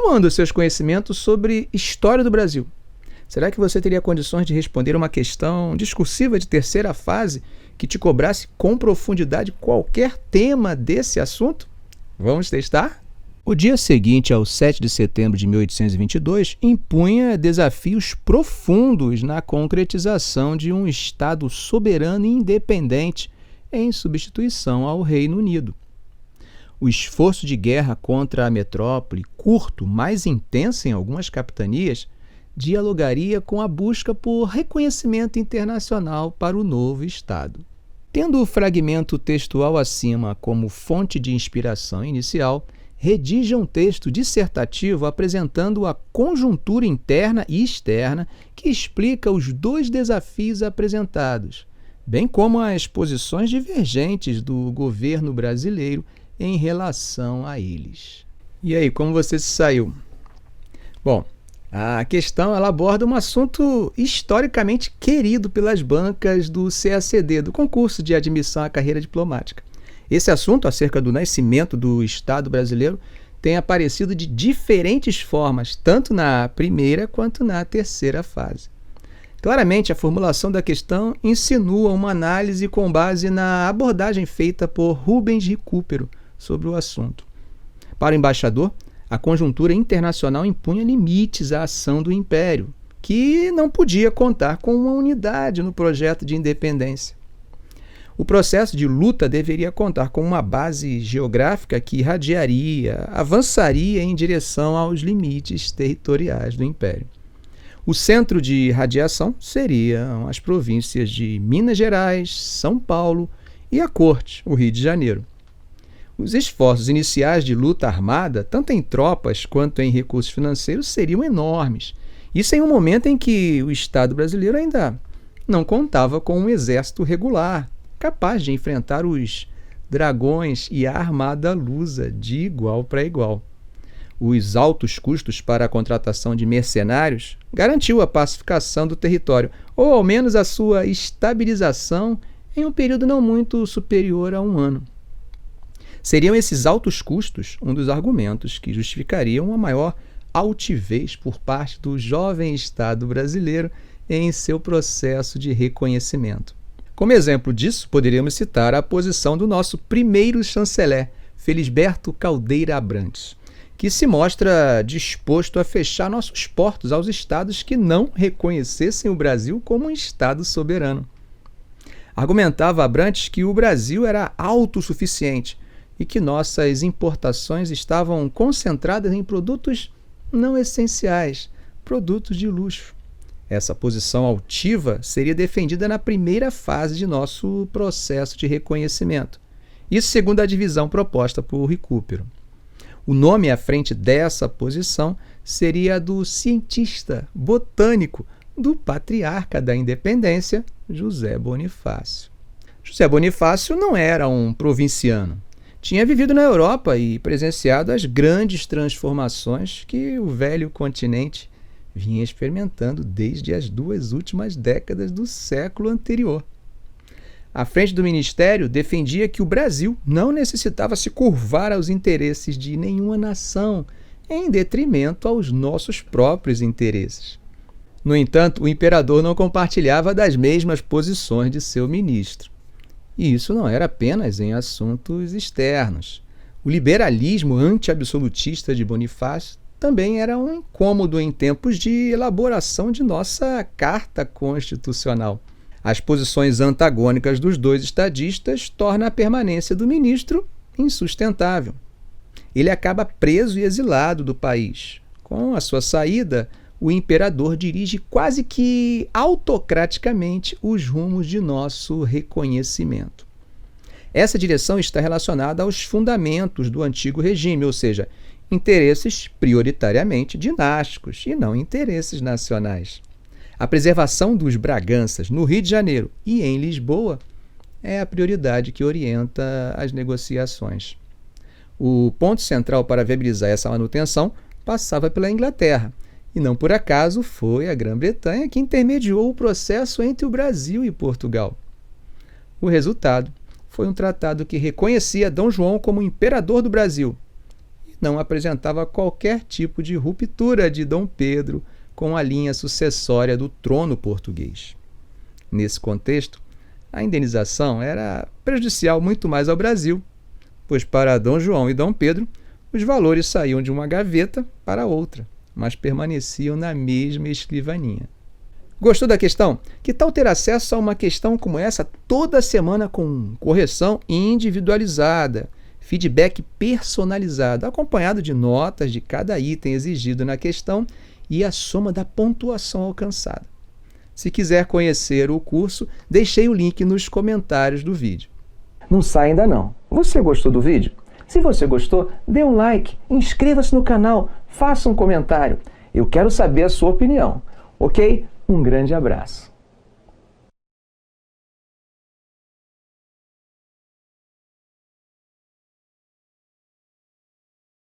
Como andam os seus conhecimentos sobre história do Brasil? Será que você teria condições de responder uma questão discursiva de terceira fase que te cobrasse com profundidade qualquer tema desse assunto? Vamos testar? O dia seguinte ao 7 de setembro de 1822 impunha desafios profundos na concretização de um Estado soberano e independente em substituição ao Reino Unido. O esforço de guerra contra a metrópole, curto, mais intenso em algumas capitanias, dialogaria com a busca por reconhecimento internacional para o novo Estado. Tendo o fragmento textual acima como fonte de inspiração inicial, redija um texto dissertativo apresentando a conjuntura interna e externa que explica os dois desafios apresentados, bem como as posições divergentes do governo brasileiro em relação a eles. E aí, como você se saiu? Bom, a questão ela aborda um assunto historicamente querido pelas bancas do CACD, do concurso de admissão à carreira diplomática. Esse assunto, acerca do nascimento do Estado brasileiro, tem aparecido de diferentes formas, tanto na primeira quanto na terceira fase. Claramente, a formulação da questão insinua uma análise com base na abordagem feita por Rubens Recupero sobre o assunto. Para o embaixador, a conjuntura internacional impunha limites à ação do Império, que não podia contar com uma unidade no projeto de independência. O processo de luta deveria contar com uma base geográfica que irradiaria, avançaria em direção aos limites territoriais do Império. O centro de radiação seriam as províncias de Minas Gerais, São Paulo e a Corte, o Rio de Janeiro. Os esforços iniciais de luta armada, tanto em tropas quanto em recursos financeiros, seriam enormes. Isso em um momento em que o Estado brasileiro ainda não contava com um exército regular, capaz de enfrentar os dragões e a armada lusa de igual para igual. Os altos custos para a contratação de mercenários garantiu a pacificação do território, ou ao menos a sua estabilização em um período não muito superior a um ano. Seriam esses altos custos um dos argumentos que justificariam uma maior altivez por parte do jovem Estado brasileiro em seu processo de reconhecimento. Como exemplo disso, poderíamos citar a posição do nosso primeiro chanceler, Felisberto Caldeira Abrantes, que se mostra disposto a fechar nossos portos aos estados que não reconhecessem o Brasil como um Estado soberano. Argumentava Abrantes que o Brasil era autossuficiente e que nossas importações estavam concentradas em produtos não essenciais, produtos de luxo. Essa posição altiva seria defendida na primeira fase de nosso processo de reconhecimento. Isso segundo a divisão proposta por Recupero. O nome à frente dessa posição seria a do cientista botânico do patriarca da independência, José Bonifácio. José Bonifácio não era um provinciano. Tinha vivido na Europa e presenciado as grandes transformações que o velho continente vinha experimentando desde as 2 últimas décadas do século anterior. À frente do ministério, defendia que o Brasil não necessitava se curvar aos interesses de nenhuma nação, em detrimento aos nossos próprios interesses. No entanto, o imperador não compartilhava das mesmas posições de seu ministro. E isso não era apenas em assuntos externos. O liberalismo anti-absolutista de Bonifácio também era um incômodo em tempos de elaboração de nossa Carta Constitucional. As posições antagônicas dos dois estadistas tornam a permanência do ministro insustentável. Ele acaba preso e exilado do país. Com a sua saída, o imperador dirige quase que autocraticamente os rumos de nosso reconhecimento. Essa direção está relacionada aos fundamentos do antigo regime, ou seja, interesses prioritariamente dinásticos e não interesses nacionais. A preservação dos Braganças no Rio de Janeiro e em Lisboa é a prioridade que orienta as negociações. O ponto central para viabilizar essa manutenção passava pela Inglaterra, e não por acaso foi a Grã-Bretanha que intermediou o processo entre o Brasil e Portugal. O resultado foi um tratado que reconhecia Dom João como imperador do Brasil e não apresentava qualquer tipo de ruptura de Dom Pedro com a linha sucessória do trono português. Nesse contexto, a indenização era prejudicial muito mais ao Brasil, pois para Dom João e Dom Pedro, os valores saíam de uma gaveta para outra, mas permaneciam na mesma escrivaninha. Gostou da questão? Que tal ter acesso a uma questão como essa toda semana com correção individualizada, feedback personalizado, acompanhado de notas de cada item exigido na questão e a soma da pontuação alcançada? Se quiser conhecer o curso, deixei o link nos comentários do vídeo. Não sai ainda não. Você gostou do vídeo? Se você gostou, dê um like, inscreva-se no canal, faça um comentário. Eu quero saber a sua opinião, ok? Um grande abraço.